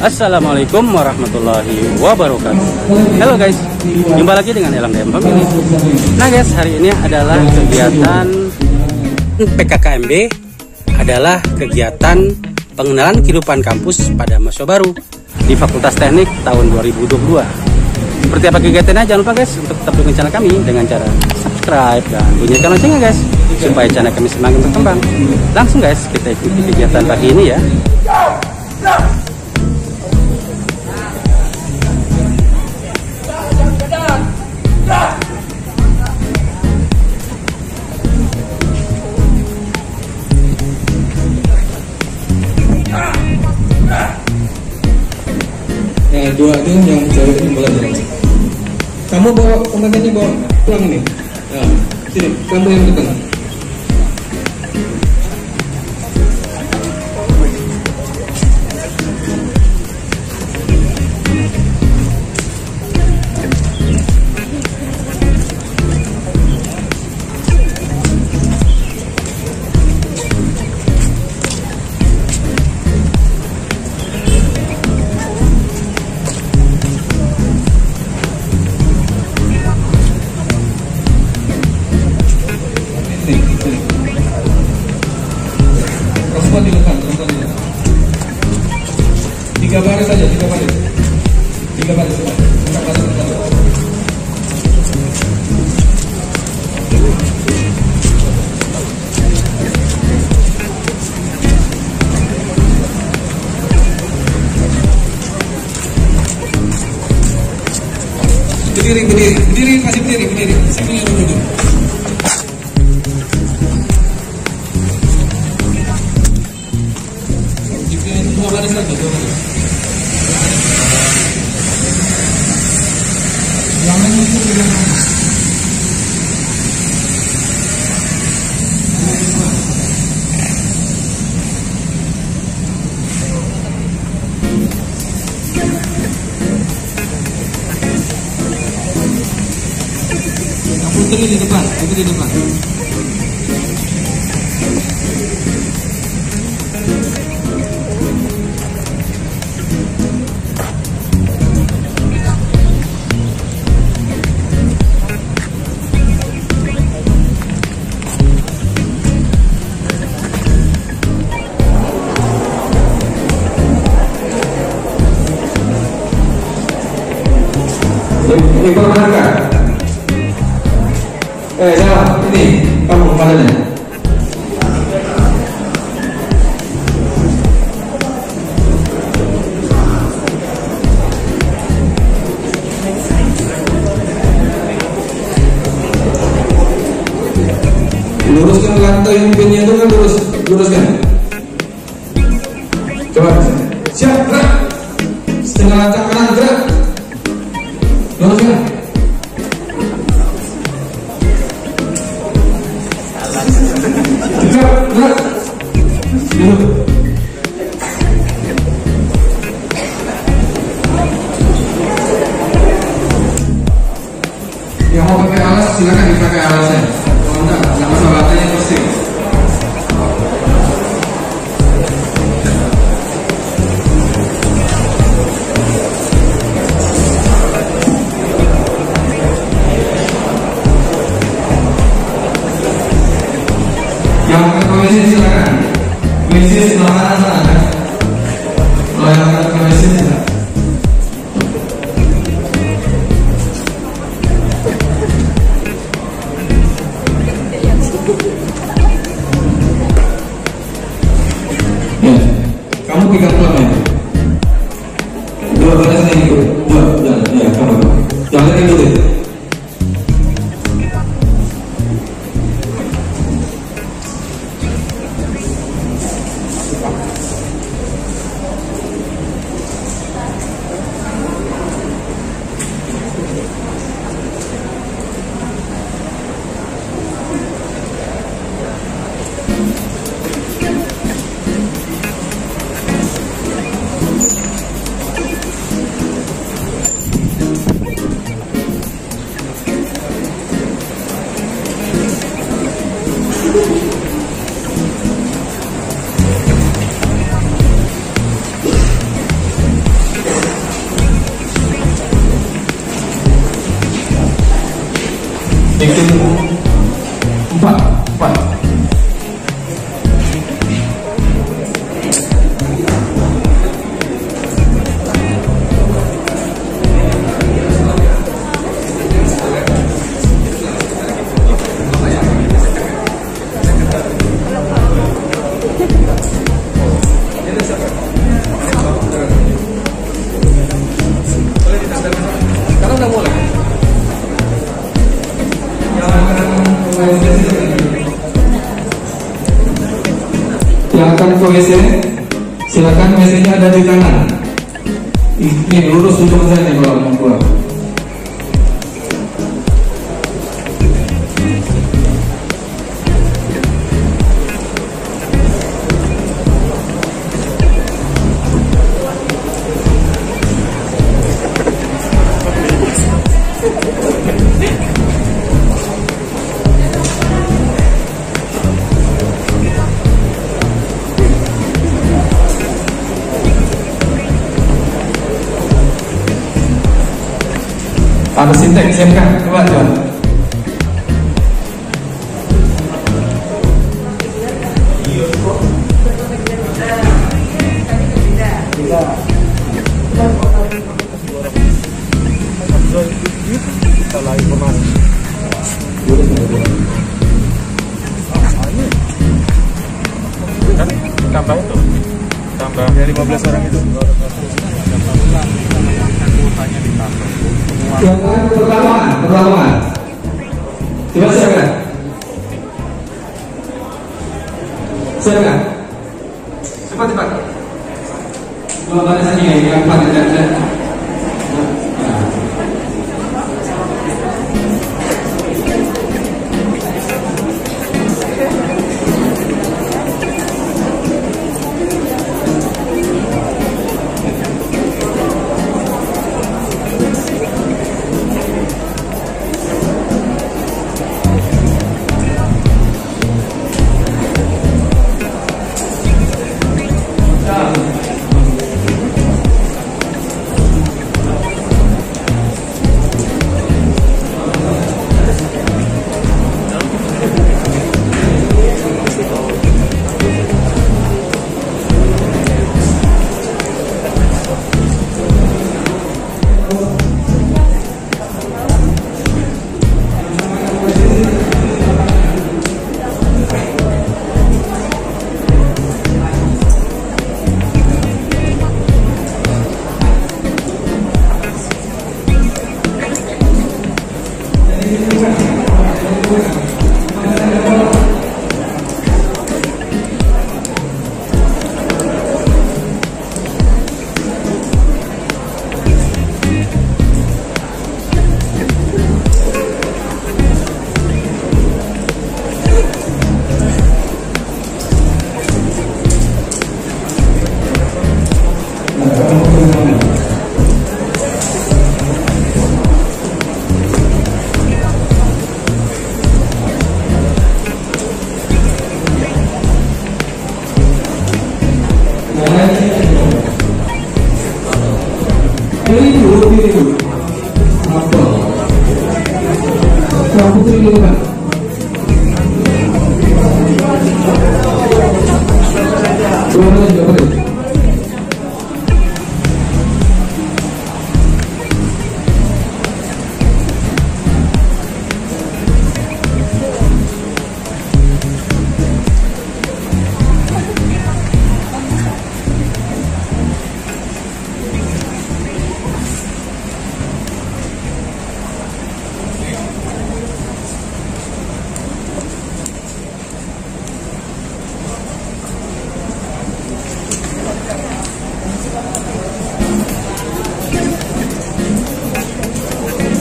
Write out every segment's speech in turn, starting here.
Assalamualaikum warahmatullahi wabarakatuh. Halo guys, jumpa lagi dengan Elang DM Family. Nah guys, hari ini adalah kegiatan PKKMB, adalah kegiatan pengenalan kehidupan kampus pada mahasiswa baru di Fakultas Teknik tahun 2022. Seperti apa kegiatannya, jangan lupa guys untuk tetap dukung channel kami dengan cara subscribe dan bunyikan loncengnya guys, supaya channel kami semakin berkembang. Langsung guys, kita ikuti kegiatan pagi ini ya. Yang dua itu yang cewek ini boleh jalan. Kamu bawa pembangkitnya, bawa pulang ini. Ya, sini, kamu yang depan. Di depan. 3 baris saja, 3 baris. 3 baris. Berdiri, kasih berdiri. Sini dulu. Dua baris saja, 2 baris. Yang lain itu dengan putri di depan, ini perhatikan. Jawab, ini kamu kemarinnya. Luruskan lantai yang pinnya itu kan luruskan. Coba, siap, gerak. Setengah langkah kanan, gerak. Luruskan. Gerak. Duduk. Yang mau pakai alas silakan dipakai alasnya. Kalau enggak, jangan masalah latanya pusing. Yang pakai komisi silakan. Komisi sebelah kanan sana. Kalau yang pakai komisi silakan. Ya, kamu pegang pelan itu. 2 barisnya ikut. 2, jangan. Ya, kamu. Jangan ikutin. bikin 4. Yang akan ke WC, silakan WC-nya ada di kanan. Ini lurus ujung sana kalau mau keluar. Ada sintek, siapkan, coba. Tambah itu, tambah dari 15 orang itu. Yang perlawanan. Coba siapkan. Cepat. Dua barisannya yang 4 dan.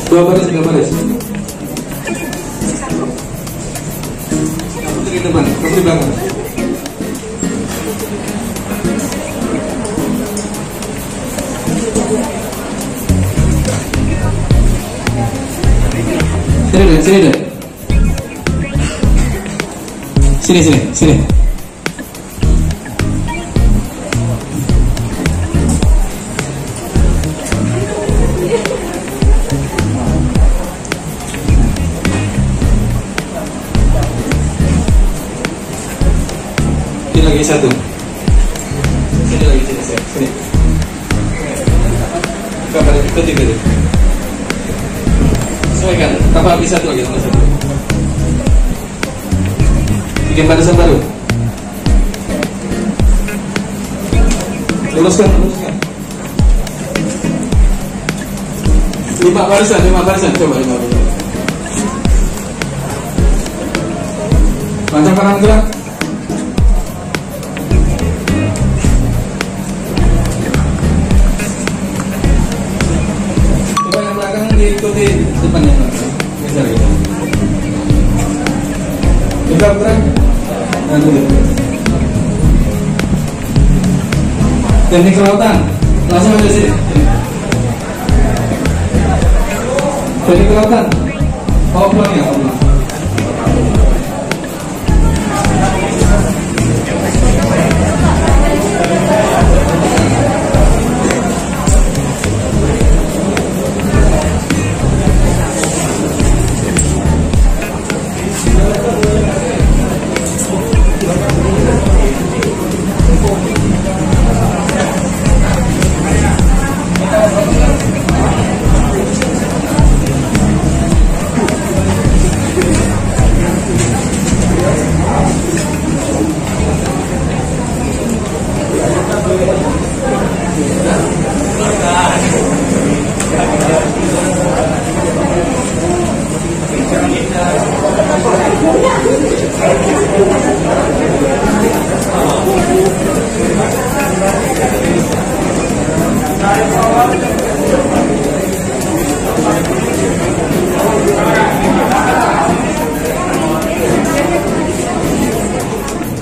Dua baris. Kamu di depan, kamu di belakang. Sini. satu. Sini lagi, sini. Buka balik, itu. Sesuaikan, tambah lagi satu. Bikin barisan baru. Luruskan. 5 barisan, coba 5 barisan. Lancar kanan gerak. Coba yang belakang diikuti depannya. Geser gitu. Coba gerak. Nanti. Teknik kelautan. Langsung aja sini. Teknik kelautan. Power pulang ya,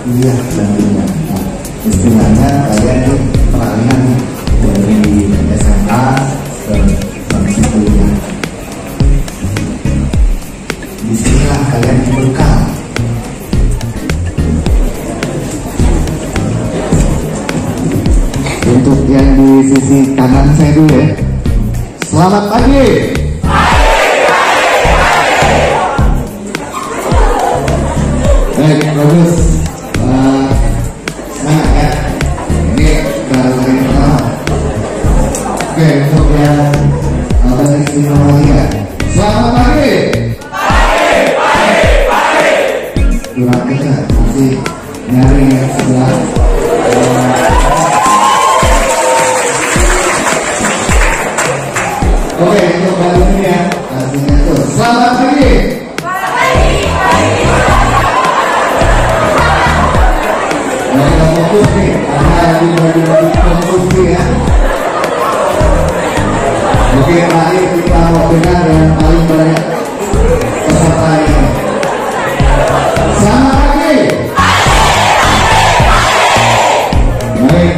Iya, tentunya. Istilahnya kalian nih peralihan dari SMA ke bangsa kuliah. Disinilah kalian dibekal. Untuk yang di sisi kanan saya dulu ya. Selamat pagi. Baik, bagus. Semangat ya. Ini baru hari pertama. Oke, untuk yang bahasa istimewa ya. Selamat pagi. Kurang dekat, masih nyari yang sebelah. Oke, untuk baru ini ya. Artinya tuh. Selamat pagi. Kita fokus nih, karena bagi konsumsi ya. Oke, mari kita waktunya dengan paling banyak peserta ini. Selamat pagi. Baik.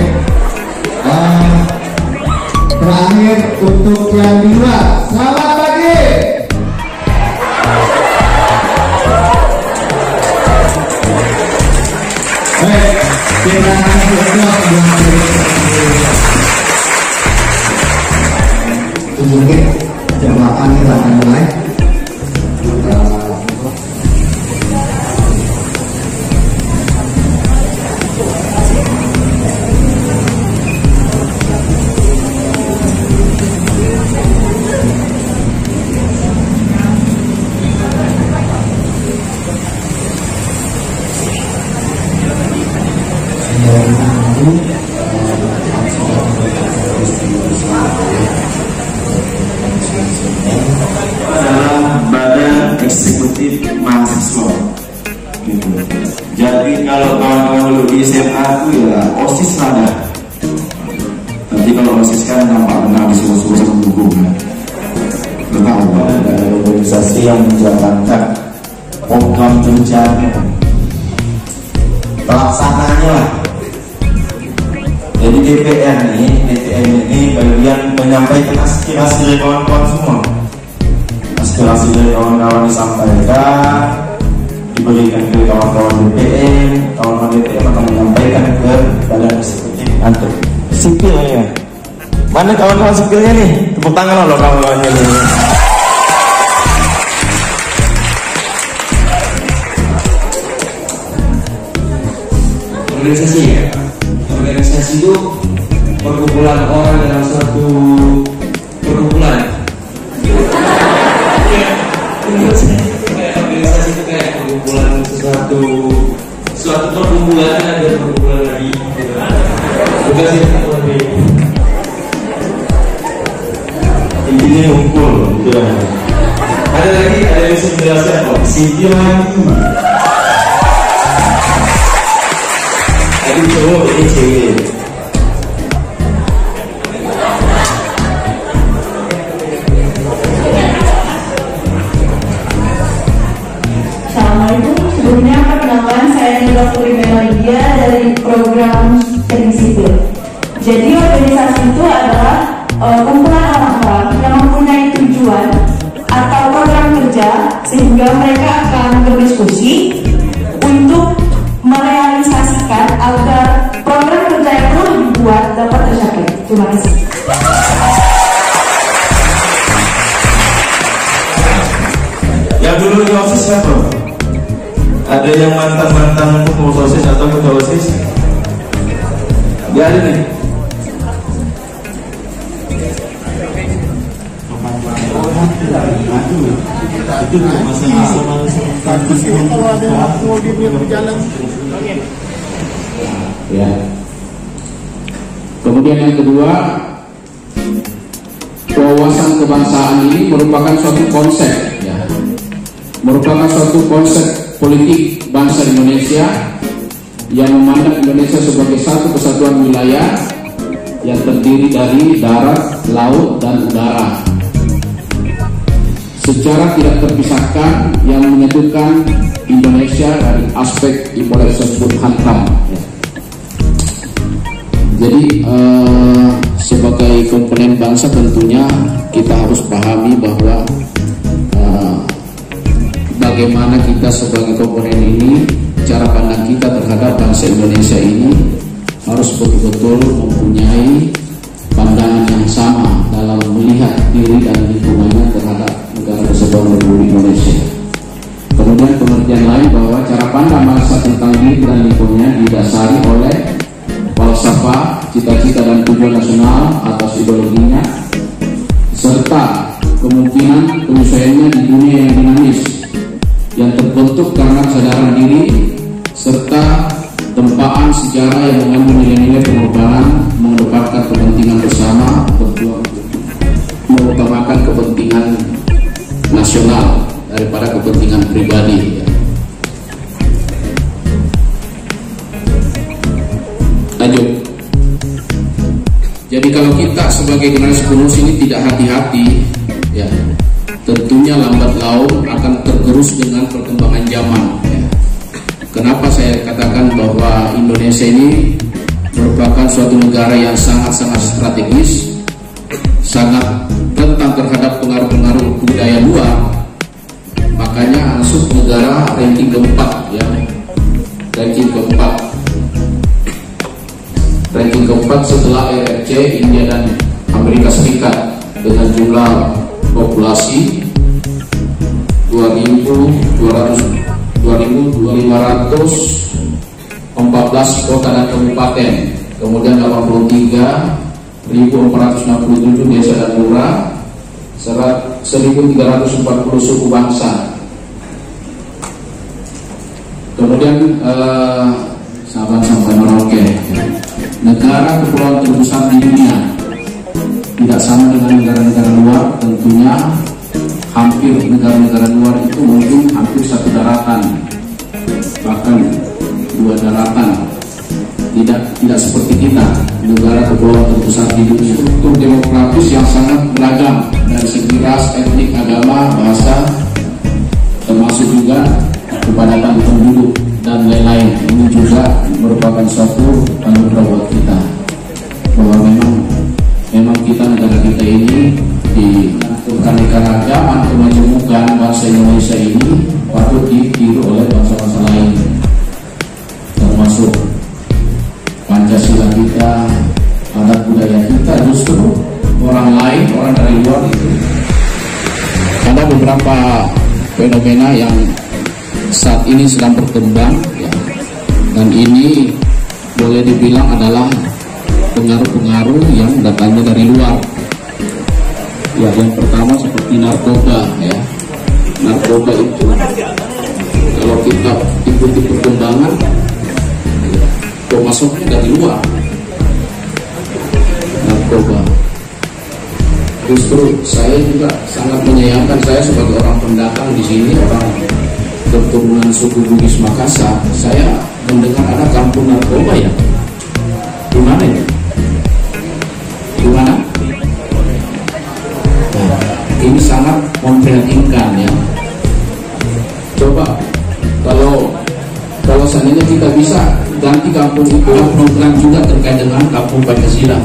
Terakhir untuk yang di luar. Selamat pagi. Baik. Kita tunjukin jam 8 kita akan mulai. Badan Eksekutif Mahasiswa gitu. Jadi kalau kawan-kawan dulu di SMA itu ya OSIS ada. Tapi kalau OSIS kan nampak benar disuruh-suruh sama buku kan. Tahu ada organisasi yang menjalankan program kerja pelaksananya lah. Jadi DPR ini bagian menyampaikan aspirasi dari kawan-kawan semua. Aspirasi dari kawan-kawan disampaikan, diberikan ke kawan-kawan DPM, kawan-kawan DPM akan menyampaikan ke badan eksekutif antar sipilnya. Mana kawan-kawan sipilnya nih? Tepuk tangan loh kawan-kawannya nih. organisasi ya. Organisasi itu perkumpulan orang dalam suatu perkumpulan. Ya, menurut saya itu kayak organisasi itu kayak perkumpulan suatu perkumpulan ada perkumpulan lagi. Bukan sih lebih. Intinya ngumpul, gitu. Ada lagi, ada yang bisa menjelaskan kok. Siti lagi. Tadi cowok, ini cewek. Assalamualaikum. Sebelumnya perkenalkan, saya Nila Puri Melia dari program Teknik Sipil. Jadi organisasi itu adalah kumpulan orang-orang yang mempunyai tujuan atau program kerja sehingga mereka akan berdiskusi untuk merealisasikan agar program kerja yang telah dibuat dapat tercapai. Terima kasih. Yang dulu di OSIS siapa? Ada yang mantan pengurus OSIS atau ketua OSIS? Dia ada nih. Itu masa-masa ya. Kemudian yang kedua, wawasan kebangsaan ini merupakan suatu konsep, ya, merupakan suatu konsep politik bangsa Indonesia yang memandang Indonesia sebagai satu kesatuan wilayah yang terdiri dari darat, laut, dan udara secara tidak terpisahkan, yang menyatukan Indonesia dari aspek yang boleh disebut hantam, ya. Jadi sebagai komponen bangsa tentunya kita harus pahami bahwa bagaimana kita sebagai komponen ini, cara pandang kita terhadap bangsa Indonesia ini harus betul-betul mempunyai pandangan yang sama dalam melihat diri dan lingkungannya terhadap negara kesatuan Republik Indonesia. Kemudian pengertian lain bahwa cara pandang bangsa tentang diri dan lingkungannya didasari oleh falsafah, cita-cita dan tujuan nasional atas ideologinya, serta kemungkinan penyesuaiannya di dunia yang dinamis, yang terbentuk karena kesadaran diri, serta tempaan sejarah yang mengandung nilai-nilai pengorbanan, mengedepankan kepentingan bersama, mengutamakan kepentingan nasional daripada kepentingan pribadi, ya. Lanjut. Jadi kalau kita sebagai generasi penerus ini tidak hati-hati, ya, tentunya lambat laun akan tergerus dengan perkembangan zaman, ya. Kenapa saya katakan bahwa Indonesia ini merupakan suatu negara yang sangat-sangat strategis, sangat rentan terhadap pengaruh-pengaruh budaya luar. Makanya masuk negara ranking keempat, ya, ranking keempat setelah RRC, India dan Amerika Serikat dengan jumlah populasi 2.514 kota dan kabupaten, kemudian 83.467 desa dan lurah, 1.340 suku bangsa. Kemudian sahabat-sahabat Merauke, negara kepulauan terbesar di dunia, tidak sama dengan negara-negara luar. Tentunya hampir negara-negara luar itu mungkin hampir satu daratan, bahkan dua daratan. Tidak seperti kita, negara kepulauan terbesar di dunia. Struktur demografis yang sangat beragam dari segi ras, etnik, agama, bahasa, termasuk juga kepadatan penduduk dan lain-lain. Ini juga merupakan suatu anugerah buat kita, bahwa memang kita, negara kita ini di keanekaragaman kemajemukan bangsa Indonesia ini patut ditiru oleh bangsa-bangsa lain, termasuk Pancasila kita, adat budaya kita. Justru orang lain, orang dari luar itu ada beberapa fenomena yang saat ini sedang berkembang, ya, dan ini boleh dibilang adalah pengaruh-pengaruh yang datangnya dari luar. Ya, yang pertama seperti narkoba ya. Narkoba itu kalau kita ikuti perkembangan, pemasoknya dari luar. Narkoba. Justru saya juga sangat menyayangkan, saya sebagai orang pendatang di sini, orang keturunan suku Bugis Makassar, saya mendengar ada kampung narkoba ya. Di mana itu? Di mana? Nah, ini sangat memprihatinkan ya. Coba kalau seandainya kita bisa ganti kampung itu program juga terkait dengan kampung Pancasila,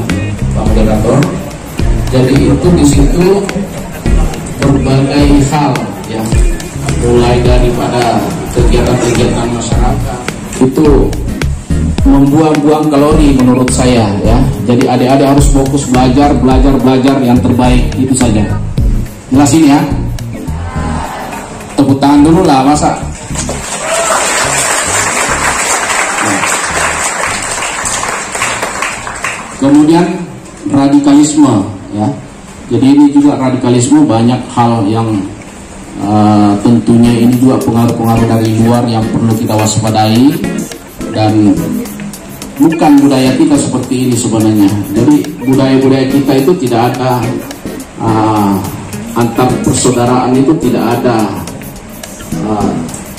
Pak Moderator. Jadi itu di situ berbagai hal ya, mulai daripada kegiatan-kegiatan masyarakat itu membuang-buang kalori menurut saya ya. Jadi adik-adik harus fokus belajar yang terbaik, itu saja. Jelasin ya. Tepuk tangan dulu lah, masa. Kemudian radikalisme ya. Jadi ini juga radikalisme, banyak hal yang tentunya ini juga pengaruh-pengaruh dari luar yang perlu kita waspadai, dan bukan budaya kita seperti ini sebenarnya. Jadi budaya-budaya kita itu tidak ada antar persaudaraan, itu tidak ada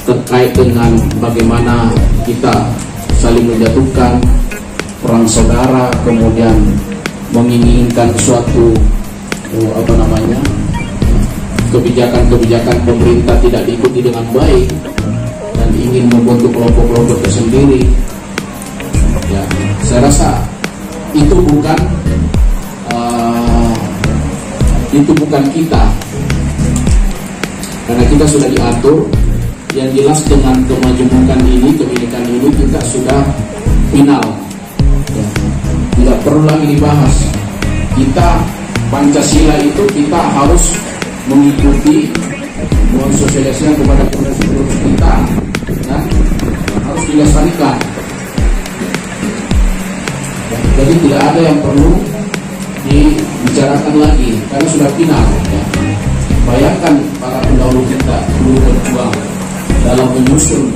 terkait dengan bagaimana kita saling menjatuhkan perang saudara, kemudian menginginkan suatu kebijakan-kebijakan pemerintah tidak diikuti dengan baik dan ingin membentuk kelompok-kelompok tersendiri. Ya, saya rasa itu bukan kita, karena kita sudah diatur. Yang jelas dengan kemajemukan ini, kebinekaan ini, kita sudah final ya. Tidak perlu lagi dibahas. Kita Pancasila itu kita harus mengikuti, mensosialisasikan kepada penduduk kita dan harus dilestarikan ya. Jadi tidak ada yang perlu dibicarakan lagi karena sudah final ya. Bayangkan para pendahulu kita dulu berjuang dalam menyusun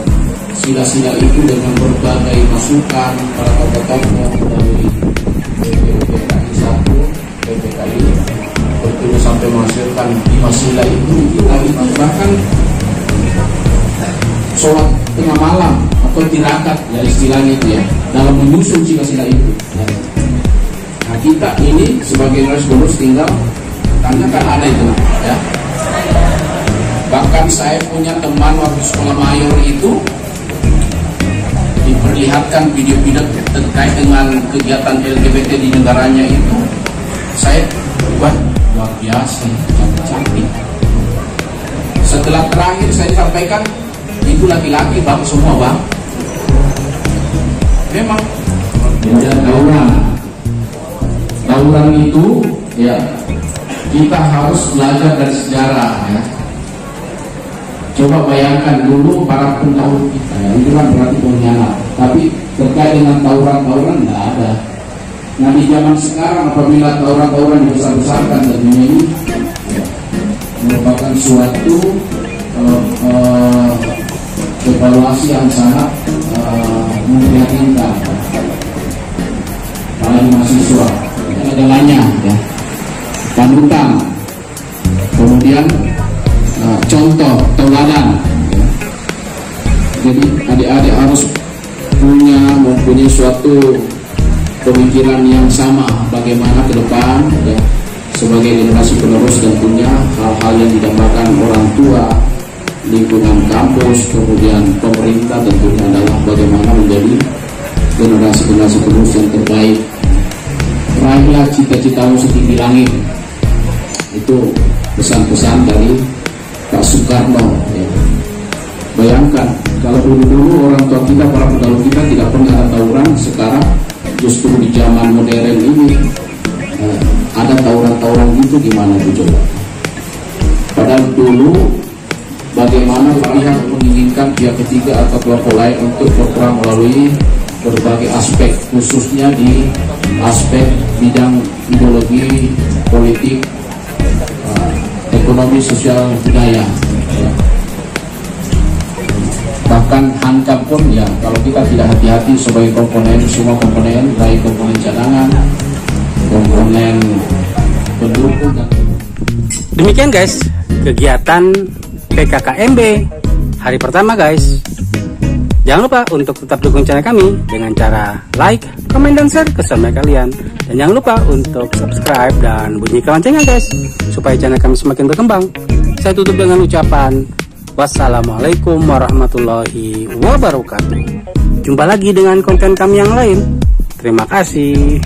sila-sila itu dengan berbagai masukan para tokoh-tokoh dari PPKI 1, PPKI bertulis sampai menghasilkan 5 sila itu lagi, bahkan sholat tengah malam atau tirakat ya istilahnya itu ya, dalam menyusun sila-sila itu ya. Nah, kita ini sebagai generasi tinggal tanyakan ada itu ya. Bahkan saya punya teman waktu sekolah mayor itu diperlihatkan video-video terkait dengan kegiatan LGBT di negaranya itu, saya buat luar biasa, cantik. Setelah terakhir saya sampaikan itu laki-laki bang, semua bang. Memang ya, tawuran itu ya kita harus belajar dari sejarah ya. Coba bayangkan dulu para pendahulu kita ya, itu kan berarti pengkhianat. Tapi terkait dengan tawuran-tawuran tidak ada. Nah di zaman sekarang apabila tawuran-tawuran dibesar-besarkan dan ini ya, merupakan suatu evaluasi yang sangat memprihatinkan. Apalagi mahasiswa, jalannya ya, panutan, kemudian contoh teladan ya. Jadi adik-adik harus mempunyai suatu pemikiran yang sama bagaimana ke depan ya, sebagai generasi penerus, tentunya hal-hal yang didambakan orang tua, lingkungan kampus, kemudian pemerintah tentunya adalah bagaimana menjadi generasi-generasi penerus yang terbaik. Raihlah cita-citamu setinggi langit, itu pesan-pesan dari Pak Soekarno ya. Bayangkan kalau dulu orang tua kita, para pendahulu kita tidak pernah ada tawuran, sekarang justru di zaman modern ini ada tawuran-tawuran gitu, gimana itu coba? Padahal dulu bagaimana pihak menginginkan pihak ketiga atau kelompok lain untuk berperang melalui berbagai aspek, khususnya di aspek bidang ideologi, politik, ekonomi, sosial, budaya. Bahkan hankam pun ya, kalau kita tidak hati-hati sebagai komponen, semua komponen, baik komponen cadangan, komponen pendukung dan demikian guys kegiatan PKKMB hari pertama guys. Jangan lupa untuk tetap dukung channel kami dengan cara like, komen, dan share ke sosmed kalian. Dan jangan lupa untuk subscribe dan bunyikan loncengnya guys, supaya channel kami semakin berkembang. Saya tutup dengan ucapan wassalamualaikum warahmatullahi wabarakatuh. Jumpa lagi dengan konten kami yang lain. Terima kasih.